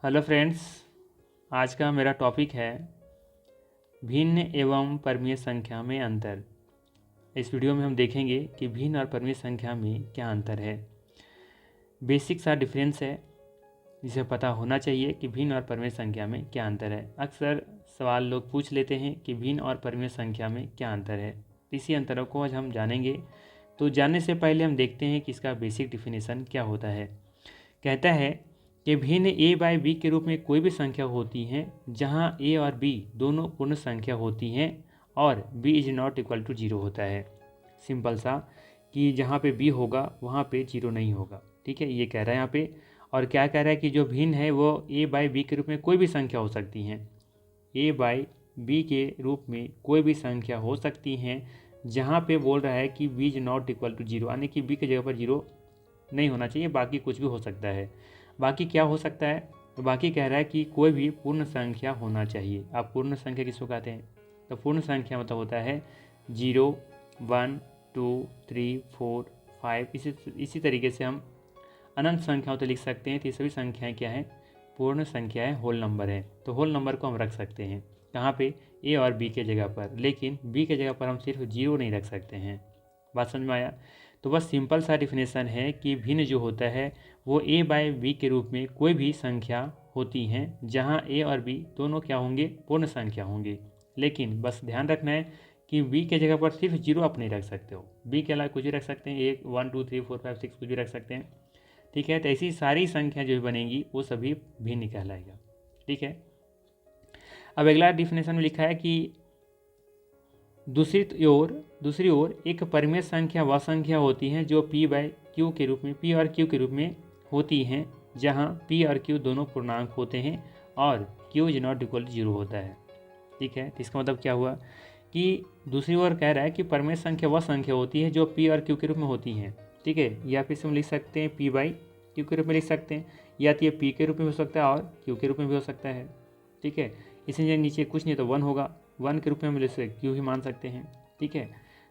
Hello friends, आज का मेरा टॉपिक है भिन्न एवं परमीय संख्या में अंतर। इस वीडियो में हम देखेंगे कि भिन्न और परमीय संख्या में क्या अंतर है। बेसिक सा डिफरेंस है जिसे पता होना चाहिए कि भिन्न और परमीय संख्या में क्या अंतर है। अक्सर सवाल लोग पूछ लेते हैं कि भिन्न और परमीय संख्या में क्या अंतर है। इसी अंतरों को आज हम जानेंगे। तो जानने से पहले हम देखते हैं कि इसका बेसिक डिफिनेशन क्या होता है। कहता है कि भिन्न ए बाई बी के रूप में कोई भी संख्या होती है जहां ए और बी दोनों पूर्ण संख्या होती हैं और B is not equal to zero होता है। सिंपल सा कि जहाँ पे बी होगा वहाँ पे जीरो नहीं होगा। ठीक है, ये कह रहा है यहाँ पे। और क्या कह रहा है कि जो भिन्न है वो ए बाई बी के रूप में कोई भी संख्या हो सकती हैं। ए बाई बी के रूप में कोई भी संख्या हो सकती हैं जहाँ पे बोल रहा है कि B is not equal to zero, यानी कि बी की जगह पर जीरो नहीं होना चाहिए, बाकी कुछ भी हो सकता है। बाकी क्या हो सकता है? तो बाकी कह रहा है कि कोई भी पूर्ण संख्या होना चाहिए। आप पूर्ण संख्या किसको कहते हैं? तो पूर्ण संख्या मतलब होता है 0, 1, 2, 3, 4, 5। इसी तरीके से हम अनंत संख्याओं तो लिख सकते हैं। तो ये सभी संख्याएं क्या हैं? पूर्ण संख्याएं, होल नंबर है। तो होल नंबर को हम रख सकते हैं कहाँ पे? ए और बी के जगह पर। लेकिन बी के जगह पर हम सिर्फ जीरो नहीं रख सकते हैं। बात समझ में आया? तो बस सिंपल सा डिफिनेशन है कि भिन्न जो होता है वो ए बाय बी के रूप में कोई भी संख्या होती हैं जहां ए और बी दोनों क्या होंगे? पूर्ण संख्या होंगे। लेकिन बस ध्यान रखना है कि बी के जगह पर सिर्फ जीरो आप नहीं रख सकते हो। बी के अलावा कुछ भी रख सकते हैं, 1, 1, 2, 3, 4, 5, 6 कुछ भी रख सकते हैं। ठीक है, तो ऐसी सारी संख्या जो बनेगी वो सभी भिन्न कहलाएगा। ठीक है, अब अगला डिफिनेशन में लिखा है कि दूसरी ओर एक परिमेय संख्या वह संख्या होती है जो पी बाई क्यू के रूप में, पी और क्यू के रूप में होती हैं जहां पी और क्यू दोनों पूर्णांक होते हैं और Q is not equal to zero होता है। ठीक है, तो इसका मतलब क्या हुआ कि दूसरी ओर कह रहा है कि परिमेय संख्या वह संख्या होती है जो पी और क्यू के रूप में होती हैं। ठीक है, या फिर हम लिख सकते हैं पी बाई क्यू के रूप में लिख सकते हैं, या तो ये पी के रूप में हो सकता है और क्यू के रूप में भी हो सकता है। ठीक है, इसलिए नीचे कुछ नहीं तो 1 होगा, 1 के रूप में हम इसे क्यू ही मान सकते हैं। ठीक है,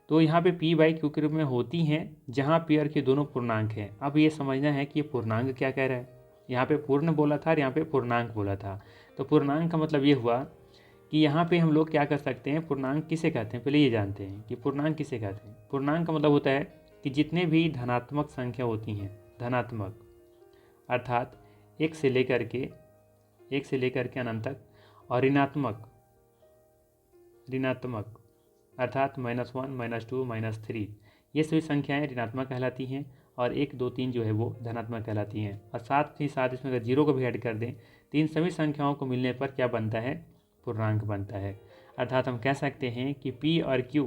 तो यहाँ पे पी बाई क्यू के रूप में होती हैं जहाँ पी और क्यू दोनों पूर्णांक हैं। अब ये समझना है कि ये पूर्णांक क्या कह रहा है। यहाँ पे पूर्ण बोला था और यहाँ पे पूर्णांक बोला था। तो पूर्णांक का मतलब ये हुआ कि यहाँ पे हम लोग क्या कर सकते हैं, पूर्णांक किसे कहते हैं पहले ये जानते हैं कि पूर्णांक किसे कहते हैं। पूर्णांक का मतलब होता है कि जितने भी धनात्मक संख्या होती हैं, धनात्मक अर्थात एक से लेकर के अनंत तक, और ऋणात्मक अर्थात -1, -2, -3, ये सभी संख्याएं ऋणात्मक कहलाती हैं और 1, 2, 3 जो है वो धनात्मक कहलाती हैं। और साथ ही साथ इसमें अगर जीरो को भी ऐड कर दें तो इन सभी संख्याओं को मिलने पर क्या बनता है? पूर्णांक बनता है। अर्थात हम कह सकते हैं कि पी और क्यू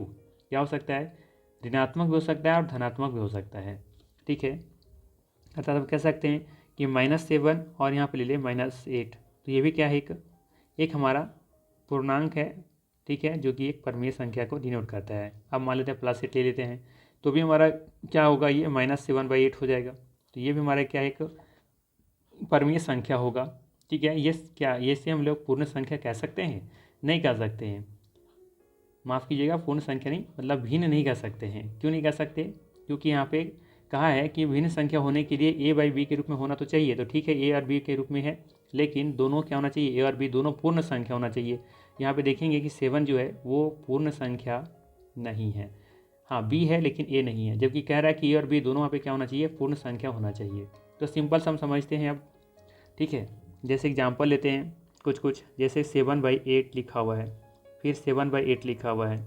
क्या हो सकता है? ऋणात्मक भी हो सकता है और धनात्मक भी हो सकता है। ठीक है, अर्थात हम कह सकते हैं कि -7 और यहाँ पे ले लें -8, तो ये भी क्या है? एक हमारा पूर्णांक है। ठीक है, जो कि एक परमीय संख्या को डिनोट करता है। अब मान लेते हैं +8 ले लेते हैं तो भी हमारा क्या होगा? ये -7/8 हो जाएगा। तो ये भी हमारा क्या एक परमीय संख्या होगा। ठीक है, ये से हम लोग पूर्ण संख्या कह सकते हैं? नहीं कह सकते हैं। माफ़ कीजिएगा, पूर्ण संख्या नहीं, मतलब भिन्न नहीं कह सकते हैं। क्यों नहीं कह सकते? क्योंकि यहाँ पे कहा है कि भिन्न संख्या होने के लिए ए बाई बी के रूप में होना तो चाहिए। तो ठीक है, ए और बी के रूप में है, लेकिन दोनों क्या होना चाहिए? ए और बी दोनों पूर्ण संख्या होना चाहिए। यहाँ पे देखेंगे कि 7 जो है वो पूर्ण संख्या नहीं है। हाँ, बी है लेकिन ए नहीं है, जबकि कह रहा है कि ए और बी दोनों वहाँ पे क्या होना चाहिए? पूर्ण संख्या होना चाहिए। तो सिंपल से हम समझते हैं अब। ठीक है, जैसे एग्जाम्पल लेते हैं कुछ जैसे 7/8 लिखा हुआ है, फिर 7/8 लिखा हुआ है।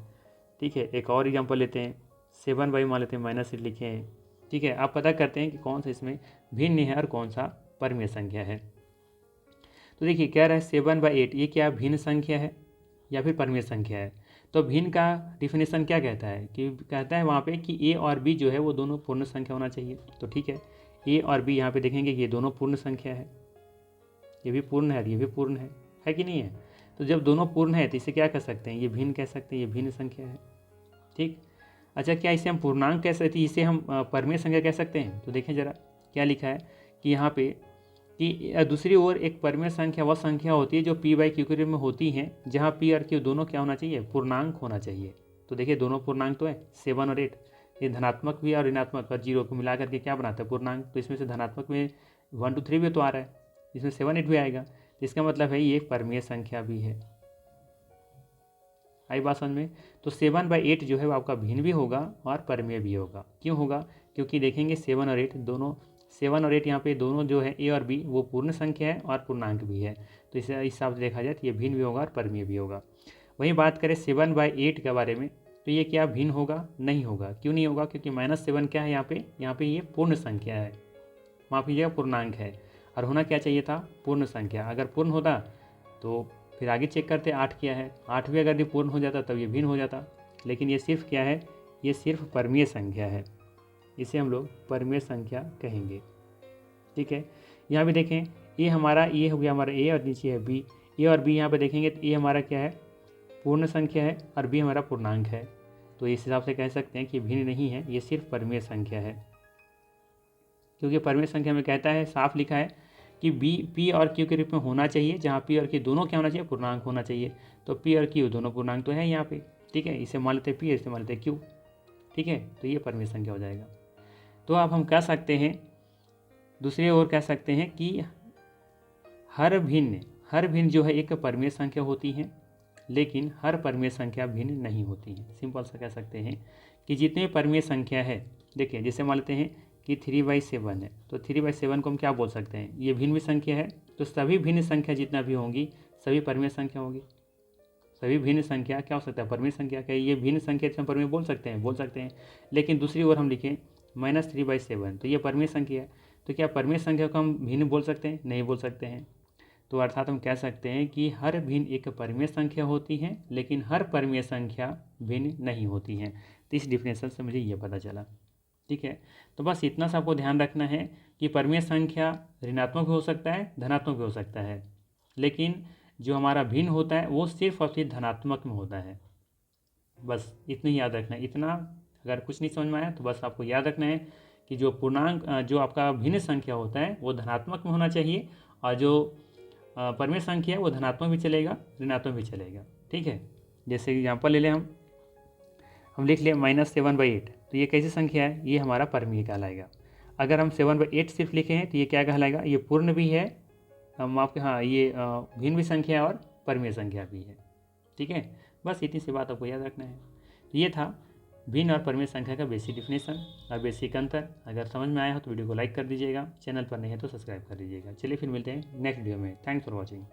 ठीक है, एक और एग्जाम्पल लेते हैं, 7 बाई मान लेते हैं -8 लिखे हैं। ठीक है, आप पता करते हैं कि कौन सा इसमें भिन्न है और कौन सा परमीय संख्या है। तो देखिए कह रहा है 7/8, ये क्या भिन्न संख्या है या फिर परमीय संख्या है? तो भिन्न का डिफिनेशन क्या कहता है कि कहता है वहाँ पे कि ए और बी जो है वो दोनों पूर्ण संख्या होना चाहिए। तो ठीक है, ए और बी यहाँ पे देखेंगे कि ये दोनों पूर्ण संख्या है, ये भी पूर्ण है और ये भी पूर्ण है कि नहीं है? तो जब दोनों पूर्ण है तो इसे क्या कह सकते हैं? ये भिन्न कह सकते हैं, ये भिन्न संख्या है। ठीक, अच्छा क्या इसे हम पूर्णांक कह सकते हैं, इसे हम परमीय संख्या कह सकते हैं? तो देखें जरा क्या लिखा है कि यहाँ पे कि दूसरी ओर एक परमीय संख्या वह संख्या होती है जो पी बाई क्यू के रूप में होती हैं जहाँ पी और क्यू दोनों क्या होना चाहिए? पूर्णांक होना चाहिए। तो देखिए दोनों पूर्णांक तो है 7 और 8, ये धनात्मक भी और ऋणात्मक और जीरो को मिला करके क्या बनाता है? पूर्णांक। तो इसमें से धनात्मक में 1, 2, 3 भी तो आ रहा है। इसमें 7 8 भी आएगा, तो इसका मतलब है ये परमीय संख्या भी है। आई बात समझ में? तो 7/8 जो है वो आपका भिन्न भी होगा और परमीय भी होगा। क्यों होगा? क्योंकि देखेंगे 7 और 8 दोनों, 7 और 8 यहाँ पे दोनों जो है ए और बी वो पूर्ण संख्या है और पूर्णांक भी है, तो इस हिसाब से देखा जाए तो ये भिन्न भी होगा और परमीय भी होगा। वहीं बात करें 7/8 के बारे में, तो ये क्या भिन्न होगा? नहीं होगा। क्यों नहीं होगा? क्योंकि -7 क्या है यहाँ पे ये पूर्ण संख्या है, माफ कीजिएगा पूर्णांक है, और होना क्या चाहिए था? पूर्ण संख्या। अगर पूर्ण होता तो फिर आगे चेक करते 8 क्या है, 8 भी अगर ये पूर्ण हो जाता तब ये भिन्न हो जाता, लेकिन ये सिर्फ क्या है? ये सिर्फ परमीय संख्या है, इसे हम लोग परमीय संख्या कहेंगे। ठीक है, यहाँ भी देखें ये हमारा, ये हो गया हमारा ए और नीचे है बी, ए और बी यहाँ पे देखेंगे तो ए हमारा क्या है? पूर्ण संख्या है और बी हमारा पूर्णांक है, तो इस हिसाब से कह सकते हैं कि भिन्न नहीं है, ये सिर्फ परमीय संख्या है। क्योंकि परमीय संख्या में कहता है, साफ लिखा है कि बी पी और क्यू के रूप में होना चाहिए, जहाँ पी और क्यू दोनों क्या होना चाहिए? पूर्णांक होना चाहिए। तो पी और क्यू दोनों पूर्णांक तो है यहाँ पे, ठीक है, इसे मान लेते पी, इसे मान लेते क्यू, ठीक है, तो ये परमीय संख्या हो जाएगा। तो अब हम कह सकते हैं, दूसरी ओर कह सकते हैं कि हर भिन्न जो है एक परमीय संख्या होती है, लेकिन हर परमीय संख्या भिन्न नहीं होती है। सिंपल सा कह सकते हैं कि जितने परमीय संख्या है, देखिए जैसे मान लेते हैं कि 3/7 है, तो 3/7 को हम क्या बोल सकते हैं? ये भिन्न भी संख्या है, तो सभी भिन्न संख्या जितना भी होंगी सभी परमीय संख्या होगी। सभी भिन्न संख्या क्या हो सकता है? परमीय संख्या। क्या ये भिन्न संख्या से हम परमीय बोल सकते हैं? बोल सकते हैं। लेकिन दूसरी ओर हम लिखें -3/7, तो ये परमीय संख्या है, तो क्या परमीय संख्या को हम भिन्न बोल सकते हैं? नहीं बोल सकते हैं। तो अर्थात हम कह सकते हैं कि हर भिन्न एक परमीय संख्या होती है, लेकिन हर परमीय संख्या भिन्न नहीं होती है। तो इस डिफिनेशन से मुझे ये पता चला। ठीक है, तो बस इतना सा आपको ध्यान रखना है कि परमीय संख्या ऋणात्मक भी हो सकता है, धनात्मक भी हो सकता है, लेकिन जो हमारा भिन्न होता है वो सिर्फ और सिर्फ धनात्मक में होता है। बस इतना ही याद रखना है। इतना अगर कुछ नहीं समझ में आया तो बस आपको याद रखना है कि जो पूर्णांक, जो आपका भिन्न संख्या होता है वो धनात्मक में होना चाहिए, और जो परमीय संख्या है वो धनात्मक भी चलेगा, ऋणात्मक भी चलेगा। ठीक है, जैसे एग्जाम्पल ले लें हम लिख लें -7/8, तो ये कैसी संख्या है? ये हमारा परमीय कहलाएगा। अगर हम 7/8 सिर्फ लिखे हैं तो ये क्या कहलाएगा? ये पूर्ण भी है, हम आपके, हाँ, ये भिन्न भी संख्या और परमीय संख्या भी है। ठीक है, बस इतनी सी बात आपको याद रखना है। तो ये था भिन्न और परमीय संख्या का बेसिक डिफिनेशन और बेसिक अंतर। अगर समझ में आया हो तो वीडियो को लाइक कर दीजिएगा, चैनल पर नहीं है तो सब्सक्राइब कर दीजिएगा। चलिए फिर मिलते हैं नेक्स्ट वीडियो में। Thanks for watching.